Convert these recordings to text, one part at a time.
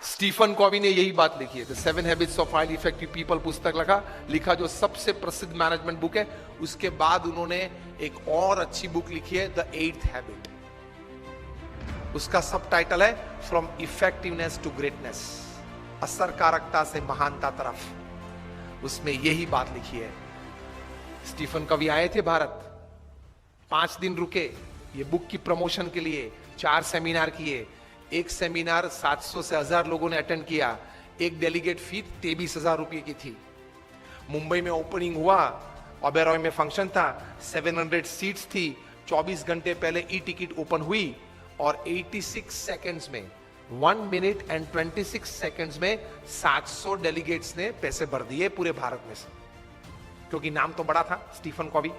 Stephen Covey ने यही बात लिखी है, the 7 habits of highly effective people पुस्तक लिखा जो सबसे प्रसिद्ध मैनेजमेंट बुक है। उसके बाद उन्होंने एक और अच्छी बुक लिखी है, द 8th हैबिट। उसका सब टाइटल है फ्रॉम इफेक्टिवनेस टू ग्रेटनेस, असरकारकता से महानता तरफ। उसमें यही बात लिखी है। स्टीफन कॉवी आए थे भारत, 5 दिन रुके ये बुक की प्रमोशन के लिए, 4 सेमिनार किए। एक सेमिनार 700 से 1000 लोगों ने अटेंड किया। एक डेलीगेट फी 23,000 रुपए की थी। मुंबई में ओपनिंग हुआ, ओबेरॉय में फंक्शन था, 700 सीट्स थी। 24 घंटे पहले ई टिकट ओपन हुई और 86 सेकंड्स में 1 मिनट एंड 26 सेकंड्स में 700 डेलीगेट्स ने पैसे भर दिए पूरे भारत में से, क्योंकि नाम तो बड़ा था स्टीफन कॉवी।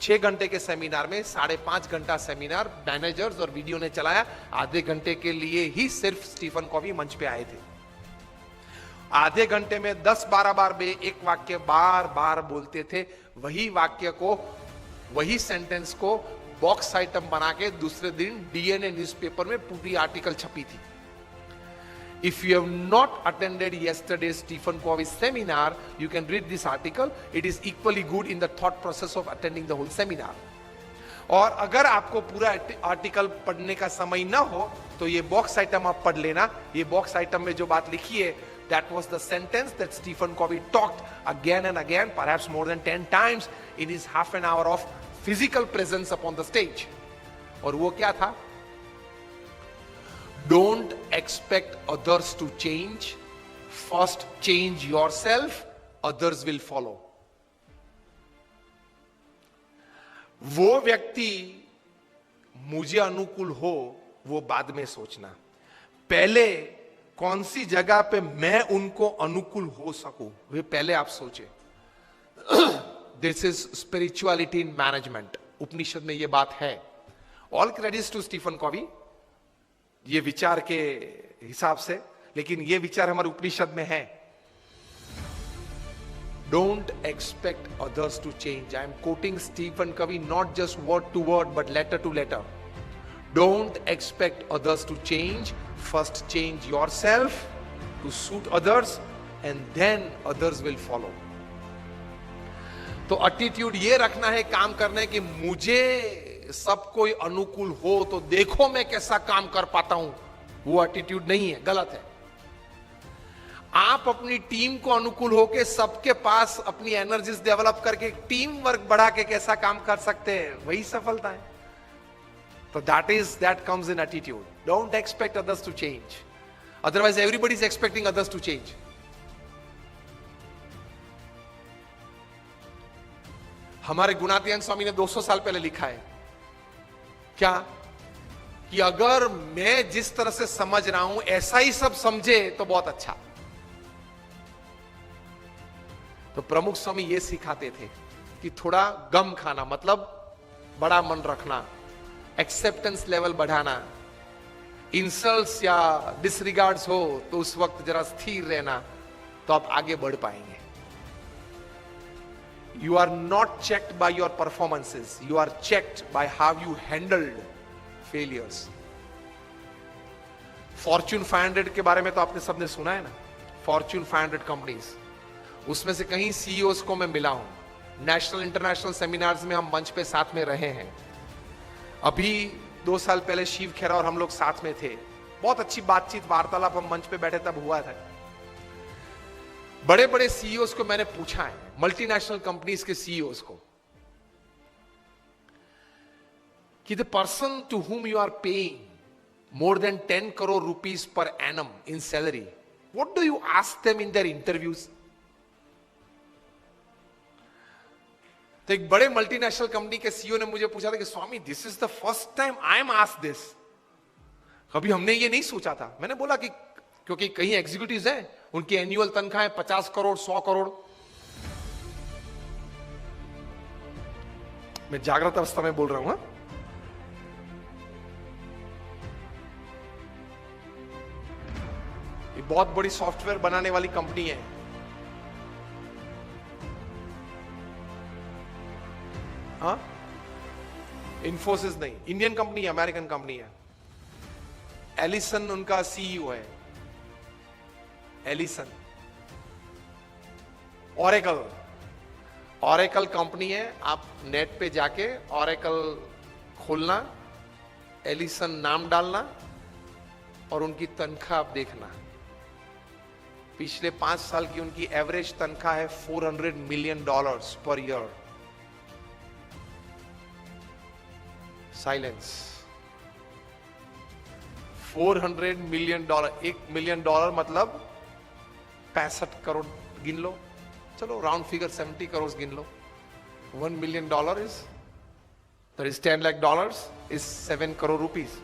6 घंटे के सेमिनार में 5.5 घंटा सेमिनार मैनेजर्स और वीडियो ने चलाया। आधे घंटे के लिए ही सिर्फ स्टीफन कॉवी मंच पे आए थे। आधे घंटे में 10-12 बार वे एक वाक्य बार बार बोलते थे। वही वाक्य को, वही सेंटेंस को बॉक्स आइटम बना के दूसरे दिन डीएनए न्यूज़पेपर में पूरी आर्टिकल छपी थी। If you have not attended yesterday's Stephen Covey seminar, you can read this article. It is equally good in the thought process of attending the whole seminar. और अगर आपको पूरा आर्टिकल पढ़ने का समय ना हो तो ये बॉक्स आइटम आप पढ़ लेना। ये बॉक्स आइटम में जो बात लिखी है, that was the sentence that Stephen Covey talked again and again, perhaps more than 10 times in his half an hour of physical presence upon the stage. और वो क्या था? Don't expect others to change. First change yourself, others will follow. वो व्यक्ति मुझे अनुकूल हो वो बाद में सोचना, पहले कौन सी जगह पे मैं उनको अनुकूल हो सकूं वे पहले आप सोचे। This is spirituality in management. उपनिषद में ये बात है। All credits to Stephen Covey ये विचार के हिसाब से, लेकिन ये विचार हमारे उपनिषद में है। Don't expect others to change. I am quoting Stephen Covey not just word to word but letter to letter. Don't expect others to change, first change yourself to suit others and then others will follow. तो attitude ये रखना है काम करने की, मुझे सब कोई अनुकूल हो तो देखो मैं कैसा काम कर पाता हूं, वो एटीट्यूड नहीं है, गलत है। आप अपनी टीम को अनुकूल होके सबके पास अपनी एनर्जीज डेवलप करके टीम वर्क बढ़ा के कैसा काम कर सकते हैं, वही सफलता है। तो that comes in attitude. Don't expect others to change, otherwise everybody is expecting others to change. हमारे गुणातीयन स्वामी ने 200 साल पहले लिखा है क्या, कि अगर मैं जिस तरह से समझ रहा हूं ऐसा ही सब समझे तो बहुत अच्छा। तो प्रमुख स्वामी ये सिखाते थे कि थोड़ा गम खाना, मतलब बड़ा मन रखना, एक्सेप्टेंस लेवल बढ़ाना, इंसल्ट्स या डिसरिगार्ड्स हो तो उस वक्त जरा स्थिर रहना, तो आप आगे बढ़ पाएंगे। You are not checked by your performances. You are checked by how you handled failures. Fortune 500 के बारे में तो आपने सबने सुना है ना, Fortune 500 कंपनीज, उसमें से कहीं सीईओज को मैं मिला हूं। नेशनल इंटरनेशनल सेमिनार्स में हम मंच पे साथ में रहे हैं। अभी 2 साल पहले शिव खेरा और हम लोग साथ में थे। बहुत अच्छी बातचीत, वार्तालाप हम मंच पे बैठे तब हुआ था। बड़े बड़े सीईओज को मैंने पूछा है, मल्टीनेशनल कंपनीज के सीईओज को, कि the person to whom you are paying more than 10 crore rupees per annum in salary, what do you ask them in their interviews? तो एक बड़े मल्टीनेशनल कंपनी के सीईओ ने मुझे पूछा था कि स्वामी this is the first time I am asked this. कभी हमने ये नहीं सोचा था। मैंने बोला कि क्योंकि कई एग्जीक्यूटिव्स हैं, उनकी एनुअल तनख्वाह 50 करोड़ 100 करोड़। मैं जागृत अवस्था में बोल रहा हूं। ये बहुत बड़ी सॉफ्टवेयर बनाने वाली कंपनी है। हाँ, इन्फोसिस नहीं, इंडियन कंपनी है, अमेरिकन कंपनी है। एलिसन उनका सीईओ है। एलिसन, ऑरेकल, ऑरेकल कंपनी है, आप नेट पे जाके ऑरेकल खोलना, एलिसन नाम डालना और उनकी तनख्वाह आप देखना। पिछले 5 साल की उनकी एवरेज तनख्वाह है $400 million per year. Silence. $400 million, $1 million मतलब 65 करोड़ गिन लो, चलो राउंड फिगर 70 करोड़ गिन लो। $1 million is, that is $10 lakh is 7 crore rupees.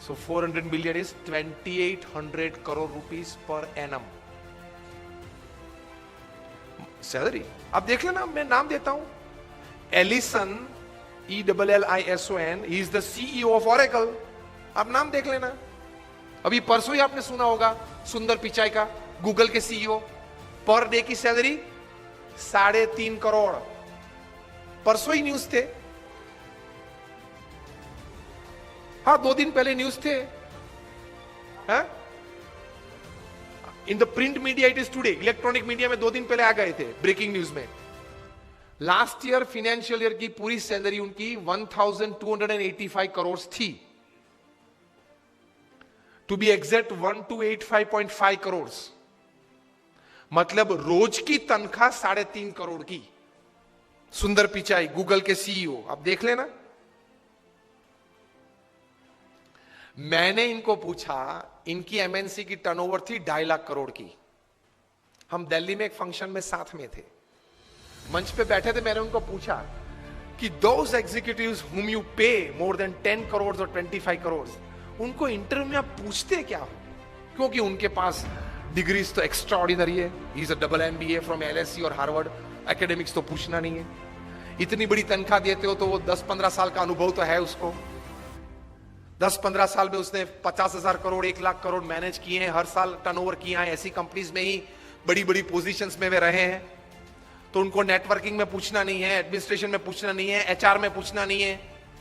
So 400 million is 2800 crore rupees per annum salary. अब देख लेना, मैं नाम देता हूं, Allison, ELLISON, he is the CEO of Oracle। आप नाम देख लेना। अभी परसों ही आपने सुना होगा सुंदर पिचाई का, गूगल के CEO, पर डे की सैलरी 3.5 करोड़। परसों ही न्यूज थे, हाँ 2 दिन पहले न्यूज थे। In the print media it is today, electronic media में 2 दिन पहले आ गए थे ब्रेकिंग न्यूज में। लास्ट ईयर फाइनेंशियल ईयर की पूरी सैलरी उनकी 1285 करोड़ थी, टू बी एग्जैक्ट 1285.5 करोड़, मतलब रोज की तनख्वाह 3.5 करोड़ की। सुंदर पिचाई, गूगल के CEO, आप देख लेना। मैंने इनको पूछा, इनकी MNC की टर्नओवर थी 2.5 लाख करोड़ की। हम दिल्ली में एक फंक्शन में साथ में थे, मंच पे बैठे थे, मैंने उनको पूछा कि दोज एग्जीक्यूटिव्स हुम यू पे मोर देन 10 करोड़ और 25 करोड़, उनको इंटरव्यू में आप पूछते क्या हो? क्योंकि उनके पास डिग्रीज तो एक्स्ट्रा ऑर्डिनरी है, he is a double MBA from LSE और हार्वर्ड, एकेडमिक्स तो पूछना नहीं है। इतनी बड़ी तनख्वाह देते हो तो वो 10-15 साल का अनुभव तो है उसको। 10-15 साल में उसने 50,000 करोड़ 1 लाख करोड़ मैनेज किए हैं, हर साल टर्नओवर किया है, ऐसी कंपनीज में ही बड़ी बड़ी पोजीशंस में वे रहे हैं। तो उनको नेटवर्किंग में पूछना नहीं है, एडमिनिस्ट्रेशन में पूछना नहीं है, HR में पूछना नहीं है,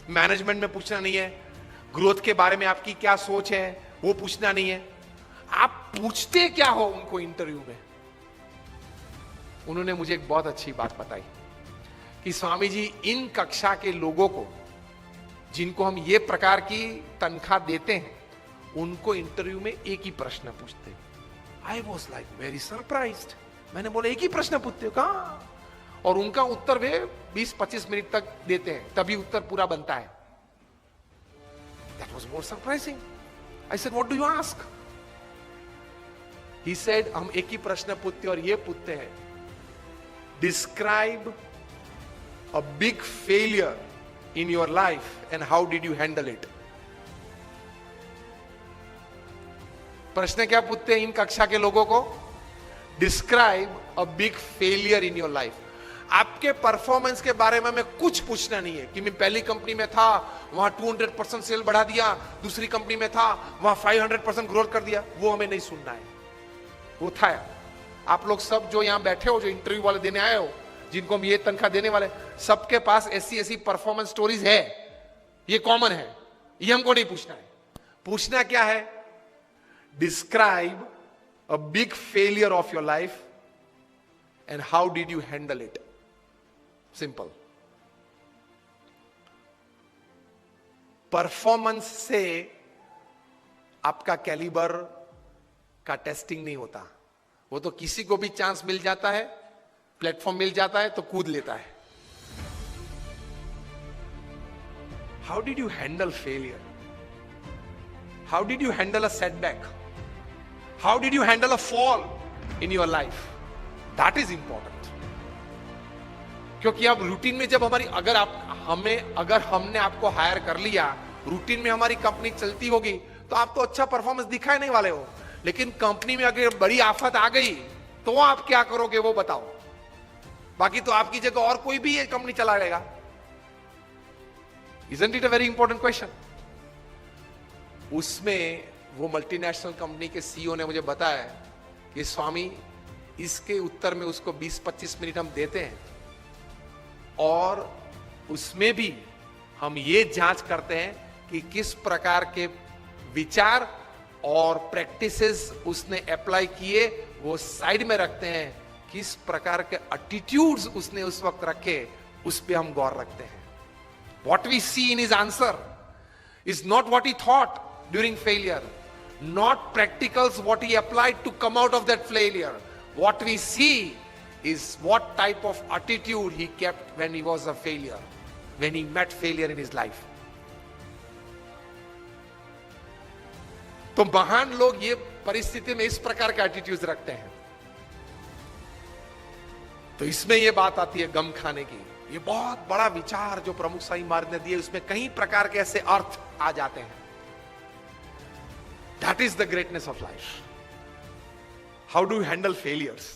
मैनेजमेंट में पूछना नहीं है, ग्रोथ के बारे में आपकी क्या सोच है वो पूछना नहीं है। आप पूछते क्या हो उनको इंटरव्यू में? उन्होंने मुझे एक बहुत अच्छी बात बताई कि स्वामी जी, इन कक्षा के लोगों को जिनको हम ये प्रकार की तनख्वाह देते हैं, उनको इंटरव्यू में एक ही प्रश्न पूछते हैं। I was like very surprised. मैंने बोला एक ही प्रश्न पूछते हो कहा? और उनका उत्तर वे 20-25 मिनट तक देते हैं, तभी उत्तर पूरा बनता है। That was more surprising. I said what do you ask? He said हम एक ही प्रश्न पूछते और ये पूछते हैं, describe a big failure in your life and how did you handle it? प्रश्न क्या पूछते हैं इन कक्षा के लोगों को? Describe a big failure in your life. आपके परफॉर्मेंस के बारे में हमें कुछ पूछना नहीं है कि मैं पहली कंपनी में था, वहां 200% सेल बढ़ा दिया, दूसरी कंपनी में था, वहां 500% ग्रोथ कर दिया, वो हमें नहीं सुनना है। वो था आप लोग सब जो यहां बैठे हो, जो इंटरव्यू वाले देने आए हो, जिनको हम ये तनख्वाह देने वाले, सबके पास ऐसी परफॉर्मेंस स्टोरीज है, ये कॉमन है, ये हमको नहीं पूछना है। पूछना क्या है? Describe a big failure of your life and how did you handle it. Simple. Performance से आपका कैलिबर का टेस्टिंग नहीं होता, वो तो किसी को भी चांस मिल जाता है, प्लेटफॉर्म मिल जाता है तो कूद लेता है। How did you handle failure? How did you handle a setback? How did you handle a fall in your life? That is important. क्योंकि अब रूटीन में जब हमारी अगर हमने आपको हायर कर लिया, रूटीन में हमारी कंपनी चलती होगी, तो आप तो अच्छा परफॉर्मेंस दिखाए नहीं वाले हो। लेकिन कंपनी में अगर बड़ी आफत आ गई तो आप क्या करोगे वो बताओ। बाकी तो आपकी जगह और कोई भी ये कंपनी चला लेगा। Isn't it a very important question? उसमें वो मल्टीनेशनल कंपनी के CEO ने मुझे बताया कि स्वामी, इसके उत्तर में उसको 20-25 मिनट हम देते हैं और उसमें भी हम ये जांच करते हैं कि किस प्रकार के विचार और प्रैक्टिसेस उसने अप्लाई किए, वो साइड में रखते हैं। किस प्रकार के एटीट्यूड्स उसने उस वक्त रखे, उस पे हम गौर रखते हैं। What we see in his answer is not what he thought during failure, not practicals what he applied to come out of that failure. What we see is what type of attitude he kept when he was a failure, when he met failure in his life. तो महान लोग ये परिस्थिति में इस प्रकार के attitudes रखते हैं। तो इसमें ये बात आती है गम खाने की। ये बहुत बड़ा विचार जो प्रमुख स्वामी महाराज ने दिए, उसमें कई प्रकार के ऐसे अर्थ आ जाते हैं। That is the greatness of life. How do handle failures?